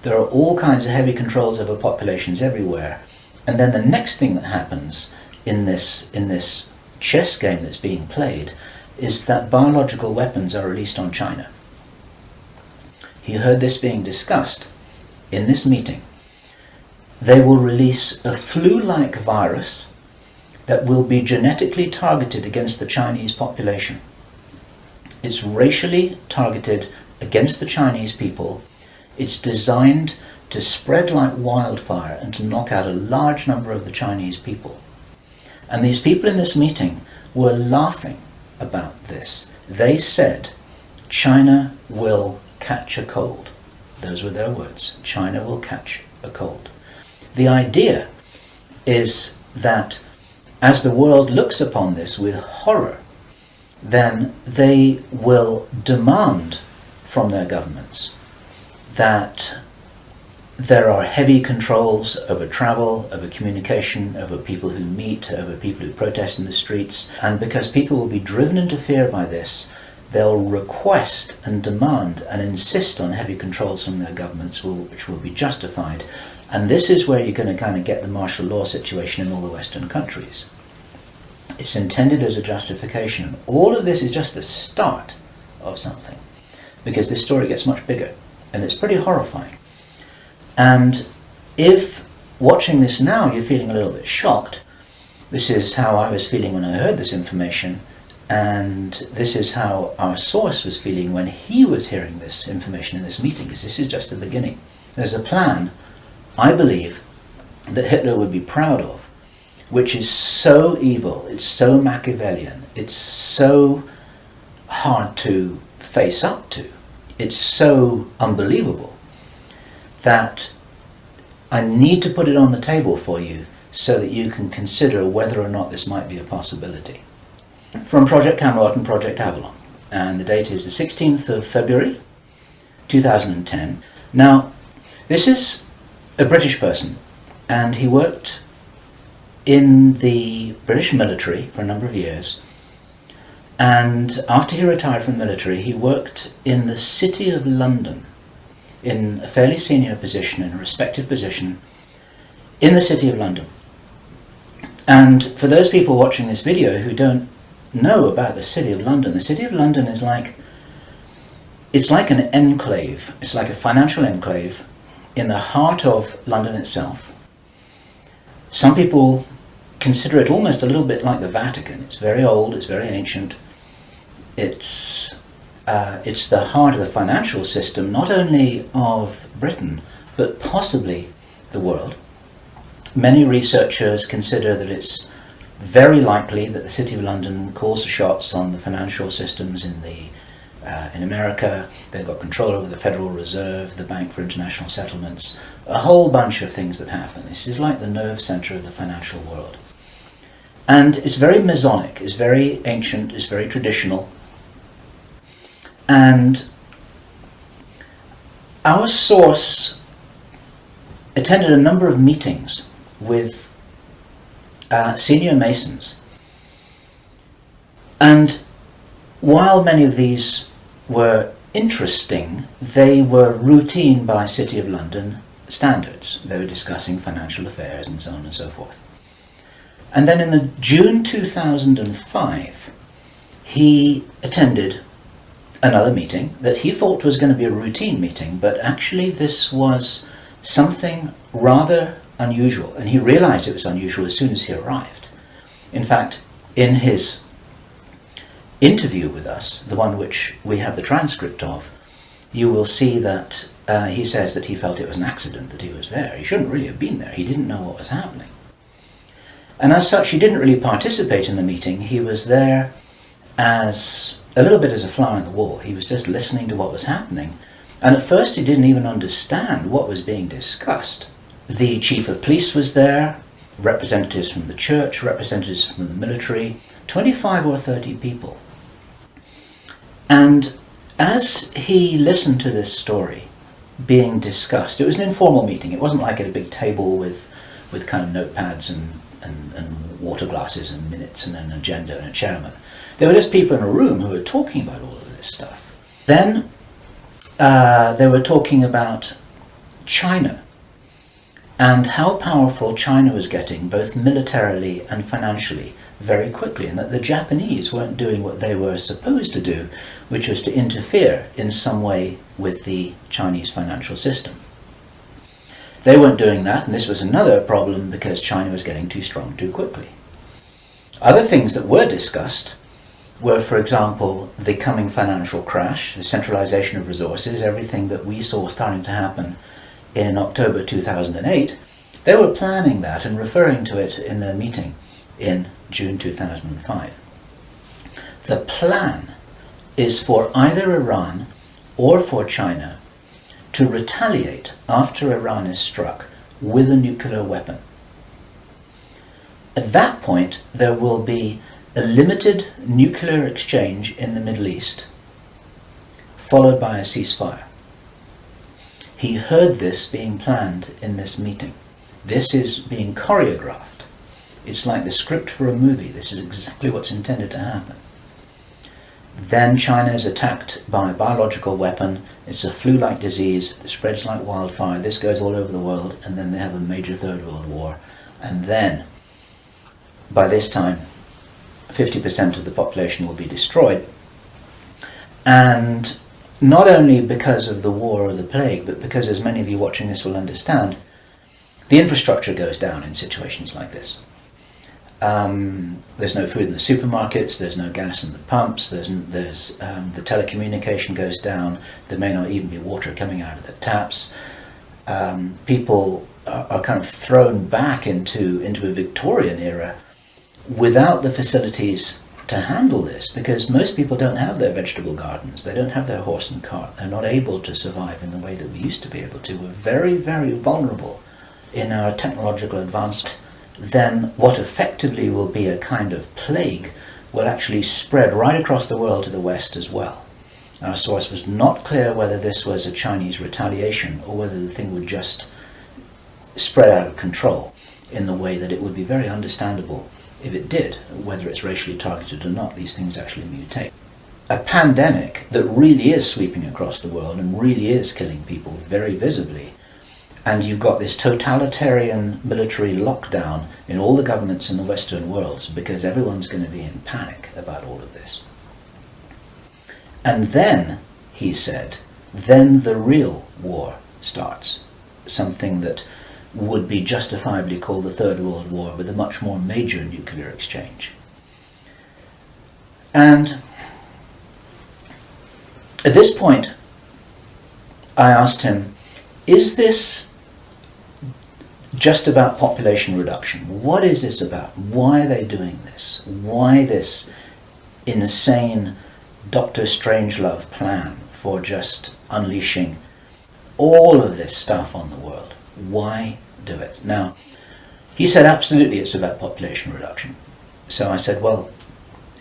There are all kinds of heavy controls over populations everywhere. And then the next thing that happens in this chess game that's being played is that biological weapons are released on China. He heard this being discussed in this meeting. They will release a flu-like virus that will be genetically targeted against the Chinese population. It's racially targeted against the Chinese people. It's designed to spread like wildfire and to knock out a large number of the Chinese people. And these people in this meeting were laughing about this. They said, China will catch a cold. Those were their words. China will catch a cold. The idea is that as the world looks upon this with horror, then they will demand from their governments that there are heavy controls over travel, over communication, over people who meet, over people who protest in the streets. And because people will be driven into fear by this, they'll request and demand and insist on heavy controls from their governments, which will be justified. And this is where you're going to kind of get the martial law situation in all the Western countries. It's intended as a justification. All of this is just the start of something, because this story gets much bigger, and it's pretty horrifying. And if watching this now you're feeling a little bit shocked, this is how I was feeling when I heard this information, and this is how our source was feeling when he was hearing this information in this meeting, because this is just the beginning. There's a plan, I believe, that Hitler would be proud of, which is so evil, it's so Machiavellian, it's so hard to face up to, it's so unbelievable, that I need to put it on the table for you so that you can consider whether or not this might be a possibility. From Project Camelot and Project Avalon, and the date is the 16th of February 2010. Now, this is a British person, and he worked in the British military for a number of years, and after he retired from the military he worked in the City of London in a fairly senior position, in a respected position in the City of London. And for those people watching this video who don't know about the City of London, the City of London is it's like an enclave, it's like a financial enclave in the heart of London itself. Some people consider it almost a little bit like the Vatican. It's very old, it's very ancient. It's the heart of the financial system, not only of Britain, but possibly the world. Many researchers consider that it's very likely that the City of London calls the shots on the financial systems in America. They've got control over the Federal Reserve, the Bank for International Settlements, a whole bunch of things that happen. This is like the nerve center of the financial world. And it's very Masonic, it's very ancient, it's very traditional. And our source attended a number of meetings with senior Masons. And while many of these were interesting, they were routine by City of London standards. They were discussing financial affairs and so on and so forth. And then in the June 2005, he attended another meeting that he thought was going to be a routine meeting, but actually this was something rather unusual, and he realized it was unusual as soon as he arrived. In fact, in his interview with us, the one which we have the transcript of, you will see that he says that he felt it was an accident that he was there. He shouldn't really have been there. He didn't know what was happening. And as such, he didn't really participate in the meeting. He was there as a little bit as a fly on the wall. He was just listening to what was happening. And at first he didn't even understand what was being discussed. The chief of police was there, representatives from the church, representatives from the military, 25 or 30 people. And as he listened to this story being discussed, it was an informal meeting. It wasn't like at a big table with kind of notepads and water glasses and minutes and an agenda and a chairman. There were just people in a room who were talking about all of this stuff. Then they were talking about China, and how powerful China was getting, both militarily and financially, very quickly, and that the Japanese weren't doing what they were supposed to do, which was to interfere in some way with the Chinese financial system. They weren't doing that, and this was another problem because China was getting too strong too quickly. Other things that were discussed were, for example, the coming financial crash, the centralization of resources, everything that we saw starting to happen in October 2008. They were planning that and referring to it in their meeting in June 2005. The plan is for either Iran or for China to retaliate after Iran is struck with a nuclear weapon. At that point, there will be a limited nuclear exchange in the Middle East, followed by a ceasefire. He heard this being planned in this meeting. This is being choreographed. It's like the script for a movie. This is exactly what's intended to happen. Then China is attacked by a biological weapon. It's a flu-like disease that spreads like wildfire. This goes all over the world, and then they have a major Third World War. And then, by this time, 50% of the population will be destroyed. And not only because of the war or the plague, but because, as many of you watching this will understand, the infrastructure goes down in situations like this. There's no food in the supermarkets, there's no gas in the pumps, the telecommunication goes down, there may not even be water coming out of the taps. People are kind of thrown back into a Victorian era without the facilities to handle this, because most people don't have their vegetable gardens, they don't have their horse and cart, they're not able to survive in the way that we used to be able to. We're very, very vulnerable in our technological advancement. Then what effectively will be a kind of plague will actually spread right across the world to the west as well. Our source was not clear whether this was a Chinese retaliation or whether the thing would just spread out of control in the way that it would be very understandable if it did. Whether it's racially targeted or not, these things actually mutate. A pandemic that really is sweeping across the world and really is killing people very visibly, and you've got this totalitarian military lockdown in all the governments in the Western world because everyone's going to be in panic about all of this. And then, he said, then the real war starts. Something that would be justifiably called the Third World War, with a much more major nuclear exchange. And at this point, I asked him, is this just about population reduction? What is this about? Why are they doing this? Why this insane Dr. Strangelove plan for just unleashing all of this stuff on the world? Why do it? Now, he said absolutely it's about population reduction. So I said, well,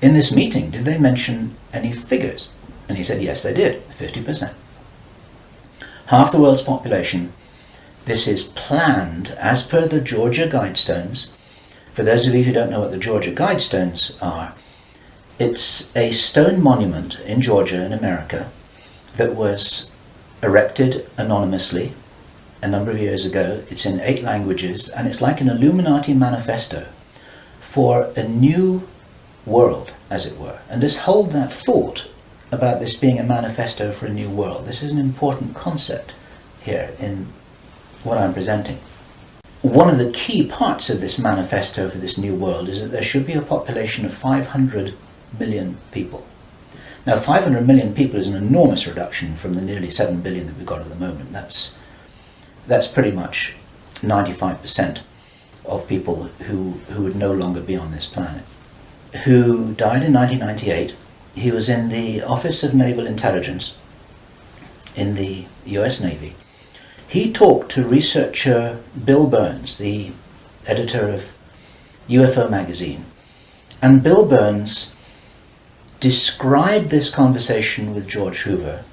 in this meeting, did they mention any figures? And he said, yes, they did, 50%. Half the world's population. This is planned as per the Georgia Guidestones. For those of you who don't know what the Georgia Guidestones are, it's a stone monument in Georgia in America that was erected anonymously a number of years ago. It's in 8 languages, and it's like an Illuminati manifesto for a new world, as it were. And just hold that thought about this being a manifesto for a new world. This is an important concept here in what I'm presenting. One of the key parts of this manifesto for this new world is that there should be a population of 500 million people. Now, 500 million people is an enormous reduction from the nearly 7 billion that we've got at the moment. That's pretty much 95% of people who would no longer be on this planet. Who died in 1998. He was in the Office of Naval Intelligence in the US Navy. He talked to researcher Bill Burns, the editor of UFO magazine. And Bill Burns described this conversation with George Hoover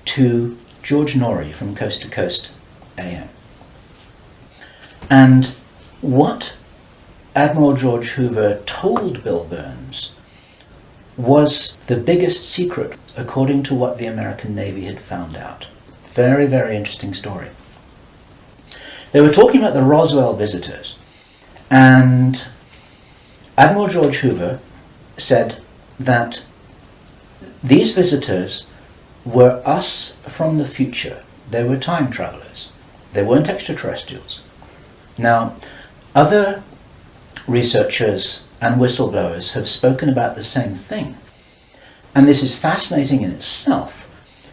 to George Norrie from Coast to Coast AM. And what Admiral George Hoover told Bill Burns was the biggest secret, according to what the American Navy had found out. Very, very interesting story. They were talking about the Roswell visitors, and Admiral George Hoover said that these visitors were us from the future. They were time travelers. They weren't extraterrestrials. Now, other researchers and whistleblowers have spoken about the same thing. And this is fascinating in itself.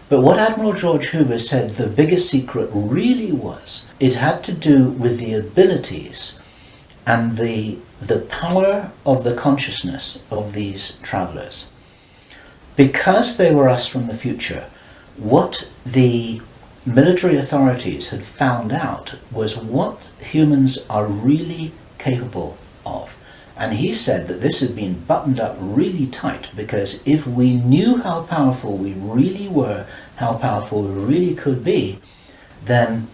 But what Admiral George Hoover said the biggest secret really was, it had to do with the abilities and the power of the consciousness of these travelers. Because they were us from the future, what the military authorities had found out was what humans are really capable of. And he said that this had been buttoned up really tight, because if we knew how powerful we really were, how powerful we really could be, then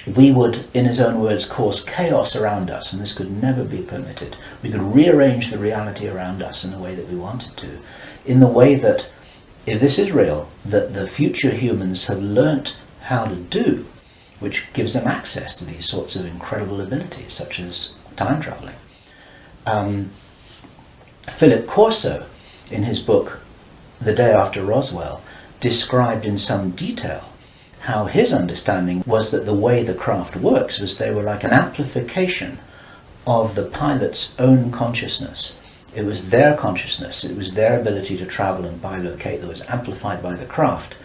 we would, in his own words, cause chaos around us, and this could never be permitted. We could rearrange the reality around us in the way that we wanted to, in the way that, if this is real, that the future humans have learnt how to do, which gives them access to these sorts of incredible abilities, such as time traveling. Philip Corso, in his book The Day After Roswell, described in some detail how his understanding was that the way the craft works was they were like an amplification of the pilot's own consciousness. It was their consciousness, it was their ability to travel and bilocate that was amplified by the craft,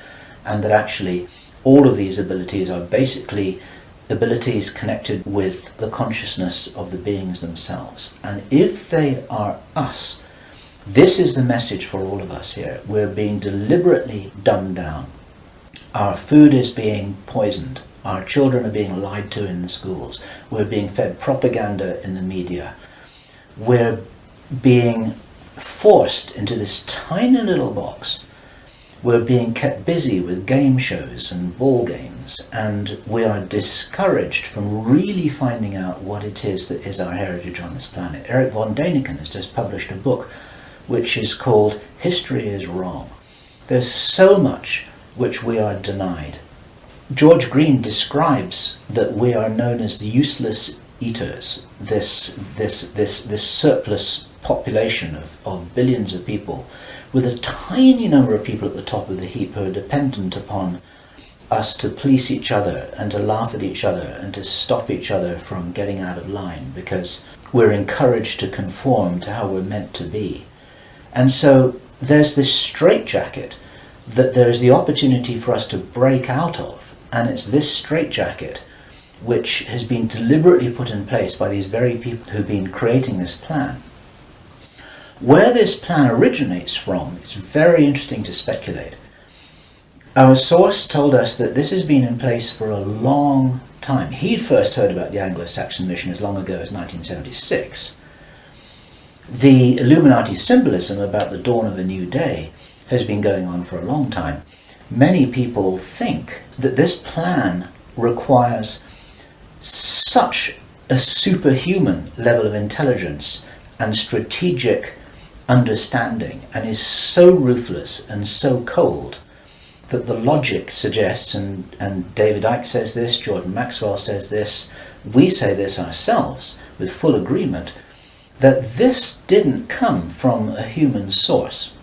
and that actually all of these abilities are basically abilities connected with the consciousness of the beings themselves. And if they are us, this is the message for all of us here. We're being deliberately dumbed down. Our food is being poisoned. Our children are being lied to in the schools. We're being fed propaganda in the media. We're being forced into this tiny little box. We're being kept busy with game shows and ball games, and we are discouraged from really finding out what it is that is our heritage on this planet. Eric von Däniken has just published a book which is called History is Wrong. There's so much which we are denied. George Green describes that we are known as the useless eaters, this surplus population of billions of people, with a tiny number of people at the top of the heap who are dependent upon us to police each other and to laugh at each other and to stop each other from getting out of line, because we're encouraged to conform to how we're meant to be. And so there's this straitjacket that there's the opportunity for us to break out of, and it's this straitjacket which has been deliberately put in place by these very people who've been creating this plan. Where this plan originates from, it's very interesting to speculate. Our source told us that this has been in place for a long time. He'd first heard about the Anglo-Saxon mission as long ago as 1976. The Illuminati symbolism about the dawn of a new day has been going on for a long time. Many people think that this plan requires such a superhuman level of intelligence and strategic understanding, and is so ruthless and so cold, that the logic suggests, and David Icke says this, Jordan Maxwell says this, we say this ourselves with full agreement, that this didn't come from a human source.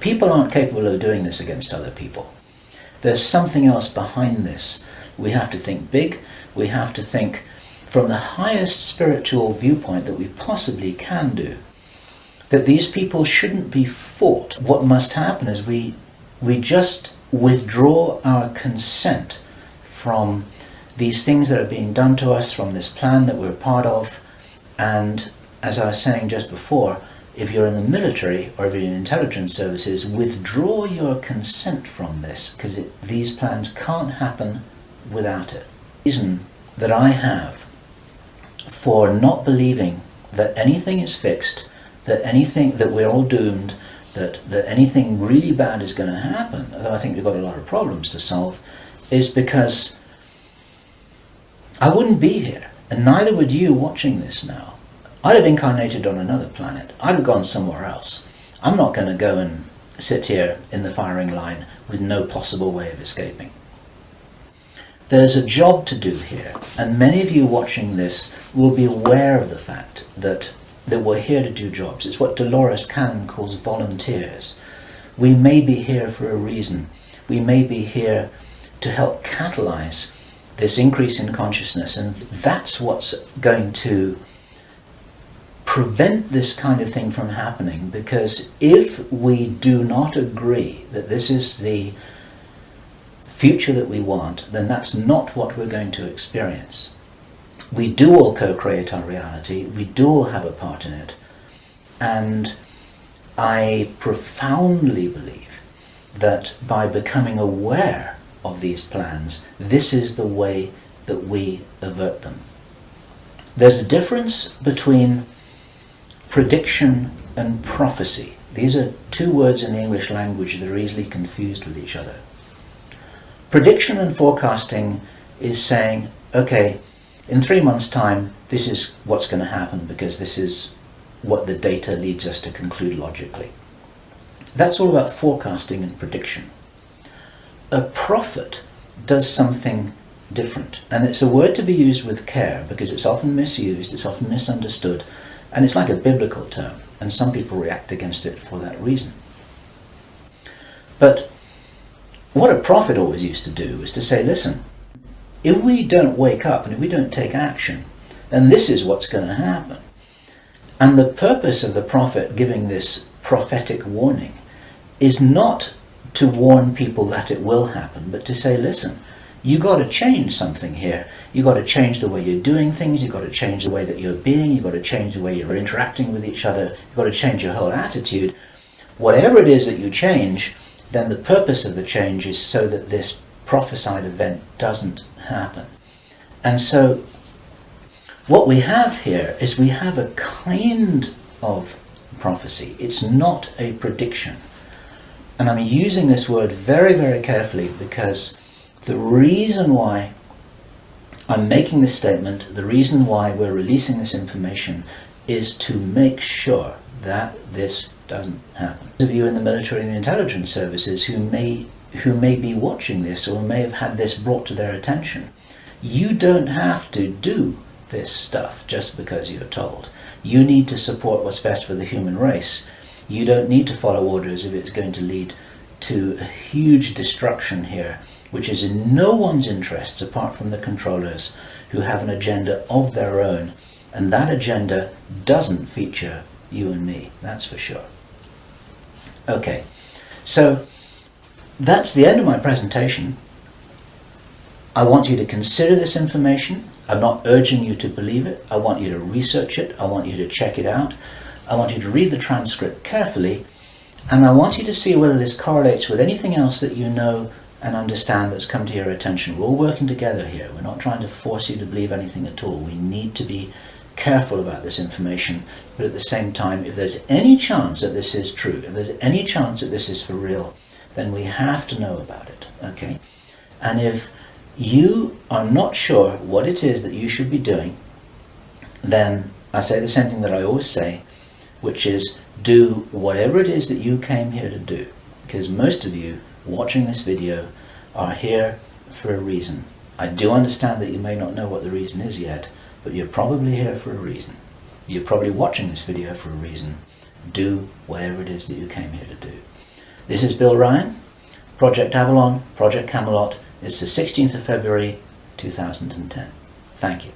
People aren't capable of doing this against other people. There's something else behind this. We have to think big. We have to think from the highest spiritual viewpoint that we possibly can do. That these people shouldn't be fought. What must happen is we just withdraw our consent from these things that are being done to us, from this plan that we're part of. And as I was saying just before, if you're in the military or if you're in intelligence services, withdraw your consent from this, because these plans can't happen without it. The reason that I have for not believing that anything is fixed, that we're all doomed, that anything really bad is going to happen, although I think we've got a lot of problems to solve, is because I wouldn't be here, and neither would you watching this now. I'd have incarnated on another planet. I'd have gone somewhere else. I'm not going to go and sit here in the firing line with no possible way of escaping. there's a job to do here, and many of you watching this will be aware of the fact that we're here to do jobs. It's what Dolores Cannon calls volunteers. We may be here for a reason. We may be here to help catalyze this increase in consciousness, and that's what's going to prevent this kind of thing from happening, because if we do not agree that this is the future that we want, then that's not what we're going to experience. We do all co-create our reality, we do all have a part in it, and I profoundly believe that by becoming aware of these plans, this is the way that we avert them. There's a difference between prediction and prophecy. These are two words in the English language that are easily confused with each other. Prediction and forecasting is saying, okay, in 3 months' time, this is what's going to happen because this is what the data leads us to conclude logically. That's all about forecasting and prediction. A prophet does something different, and it's a word to be used with care because it's often misused, it's often misunderstood, and it's like a biblical term, and some people react against it for that reason. But what a prophet always used to do is to say, listen, if we don't wake up and if we don't take action, then this is what's going to happen. And the purpose of the prophet giving this prophetic warning is not to warn people that it will happen, but to say, listen, you got to change something here. You got to change the way you're doing things. You got to change the way that you're being. You got to change the way you're interacting with each other. You got to change your whole attitude. Whatever it is that you change, then the purpose of the change is so that this prophesied event doesn't happen. And so what we have here is we have a kind of prophecy. It's not a prediction. And I'm using this word very, very carefully because the reason why I'm making this statement, the reason why we're releasing this information is to make sure that this doesn't happen. Those of you in the military and the intelligence services who may be watching this or may have had this brought to their attention, you don't have to do this stuff just because you're told. You need to support what's best for the human race. You don't need to follow orders if it's going to lead to a huge destruction here, which is in no one's interests apart from the controllers who have an agenda of their own, and that agenda doesn't feature you and me, that's for sure. Okay, so that's the end of my presentation. I want you to consider this information. I'm not urging you to believe it. I want you to research it. I want you to check it out. I want you to read the transcript carefully, and I want you to see whether this correlates with anything else that you know and understand that's come to your attention. We're all working together here. We're not trying to force you to believe anything at all. We need to be careful about this information, but at the same time, if there's any chance that this is true, if there's any chance that this is for real, then we have to know about it, okay? And if you are not sure what it is that you should be doing, then I say the same thing that I always say, which is do whatever it is that you came here to do, because most of you watching this video are here for a reason. I do understand that you may not know what the reason is yet, but you're probably here for a reason. You're probably watching this video for a reason. Do whatever it is that you came here to do. This is Bill Ryan, Project Avalon, Project Camelot. It's the 16th of February 2010. Thank you.